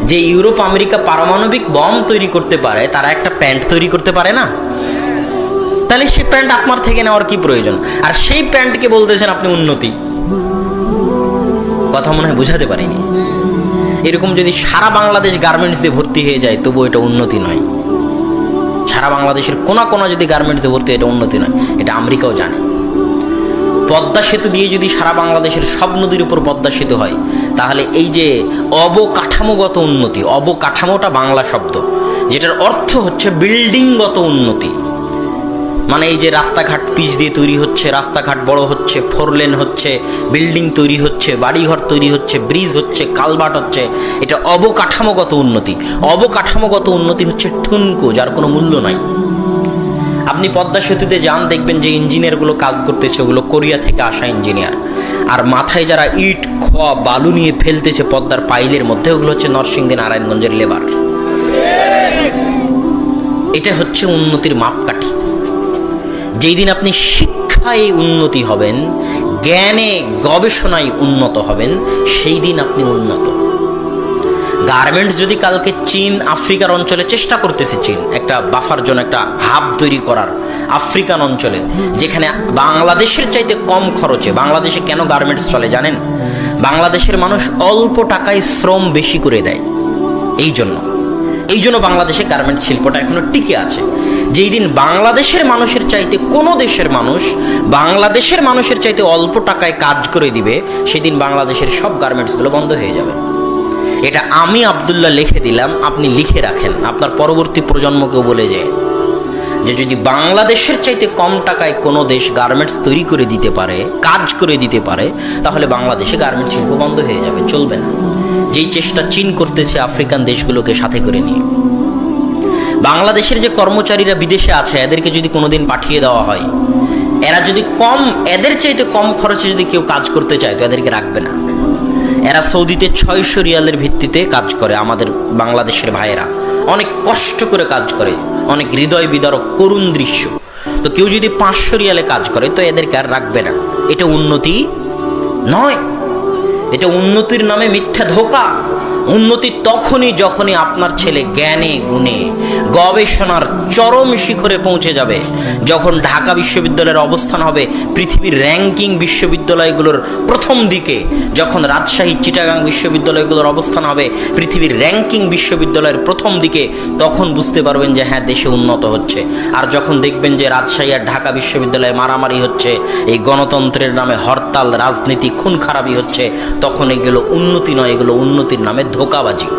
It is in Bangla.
যে ইউরোপ আমেরিকা পারমাণবিক বম তৈরি করতে পারে, তারা একটা প্যান্ট তৈরি করতে পারে না? তাহলে সেই প্যান্ট আপনার থেকে নেওয়ার কি প্রয়োজন? আর সেই প্যান্টকে বলতেছেন আপনি উন্নতি। কথা মনে হয় বুঝাতে পারিনি। এরকম যদি সারা বাংলাদেশ গার্মেন্টস দিয়ে ভর্তি হয়ে যায়, তবু এটা উন্নতি নয়। সারা বাংলাদেশের কোনা কোনা যদি গার্মেন্টস দিয়ে ভর্তি, এটা উন্নতি নয়। এটা আমেরিকাও জানে। পদ্মা সেতু দিয়ে যদি সারা বাংলাদেশের সব নদীর উপর পদ্মা সেতু হয়, তাহলে এই যে অবকাঠামোগত উন্নতি, অবকাঠামোটা বাংলা শব্দ, যেটার অর্থ হচ্ছে বিল্ডিংগত উন্নতি। মানে এই যে রাস্তাঘাট পিচ দিয়ে তৈরি হচ্ছে, রাস্তাঘাট বড় হচ্ছে, 4 লেন হচ্ছে, বিল্ডিং তৈরি হচ্ছে, বাড়িঘর তৈরি হচ্ছে, ব্রিজ হচ্ছে, কালভার্ট হচ্ছে, এটা অবকাঠামোগত উন্নতি। অবকাঠামোগত উন্নতি হচ্ছে ঠুনকো, যার কোনো মূল্য নাই। আপনি পদ্মা সেতুতে যান, দেখবেন যে ইঞ্জিনিয়ারগুলো কাজ করতেছে, ওগুলো কোরিয়া থেকে আসা ইঞ্জিনিয়ার। আর মাথায় যারা ইট খোয়া বালু নিয়ে ফেলতেছে পদ্মার পাইলের মধ্যে, ওগুলো হচ্ছে নরসিংদী নারায়ণগঞ্জের লেবার। এটা হচ্ছে উন্নতির মাপকাঠি। যেই দিন আপনি শিক্ষায় উন্নতি হবেন, জ্ঞানে গবেষণায় উন্নত হবেন, সেই দিন আপনি উন্নত। গার্মেন্টস যদি কালকে চীন আফ্রিকার অঞ্চলে চেষ্টা করতেছে, চীন একটা বাফার জন্য একটা হাব তৈরি করার আফ্রিকান অঞ্চলে, যেখানে বাংলাদেশের চাইতে কম খরচে। বাংলাদেশে কেন গার্মেন্টস চলে জানেন? বাংলাদেশের মানুষ অল্প টাকায় শ্রম বেশি করে দেয়। এই জন্য বাংলাদেশে গার্মেন্টস শিল্পটা এখনো টিকে আছে। যেই দিন বাংলাদেশের মানুষের চাইতে কোনো দেশের মানুষ বাংলাদেশের মানুষের চাইতে অল্প টাকায় কাজ করে দিবে, সেদিন বাংলাদেশের সব গার্মেন্টসগুলো বন্ধ হয়ে যাবে। এটা আমি আব্দুল্লাহ লিখে দিলাম, আপনি লিখে রাখেন, আপনার পরবর্তী প্রজন্মকেও বলে যায় যে যদি বাংলাদেশের চাইতে কম টাকায় কোনো দেশ গার্মেন্টস তৈরি করে দিতে পারে, কাজ করে দিতে পারে, তাহলে বাংলাদেশে গার্মেন্টস শিল্প বন্ধ হয়ে যাবে, চলবে না। যেই চেষ্টা চীন করতেছে আফ্রিকান দেশগুলোকে সাথে করে নিয়ে। বাংলাদেশের যে কর্মচারীরা বিদেশে আছে, এদেরকে যদি কোনোদিন পাঠিয়ে দেওয়া হয়, এরা যদি এদের চাইতে কম খরচে যদি কেউ কাজ করতে চায়, তো এদেরকে রাখবে না। এরা সৌদিতে 600 রিয়ালের ভিত্তিতে কাজ করে। আমাদের বাংলাদেশের ভাইয়েরা অনেক কষ্ট করে কাজ করে, অনেক হৃদয় বিদারক করুণ দৃশ্য। তো কেউ যদি 500 রিয়ালে কাজ করে, তো এদেরকে আর রাখবে না। এটা উন্নতি নয়, এটা উন্নতির নামে মিথ্যা ধোঁকা। উন্নতি তখনই যখনই আপনার ছেলে জ্ঞানে গুণে গবেষণার চরম শিখরে পৌঁছে যাবে, যখন ঢাকা বিশ্ববিদ্যালয়ের অবস্থান হবে পৃথিবীর র্যাঙ্কিং বিশ্ববিদ্যালয়গুলোর প্রথম দিকে, যখন রাজশাহী চিটাগাং বিশ্ববিদ্যালয়গুলোর অবস্থান হবে পৃথিবীর র্যাঙ্কিং বিশ্ববিদ্যালয়ের প্রথম দিকে, তখন বুঝতে পারবেন যে হ্যাঁ, দেশে উন্নত হচ্ছে। আর যখন দেখবেন যে রাজশাহী আর ঢাকা বিশ্ববিদ্যালয়ে মারামারি হচ্ছে, এই গণতন্ত্রের নামে হরতাল, রাজনীতি, খুন খারাপি হচ্ছে, তখন এগুলো উন্নতি নয়, এগুলো উন্নতির নামে ধোঁকাবাজি।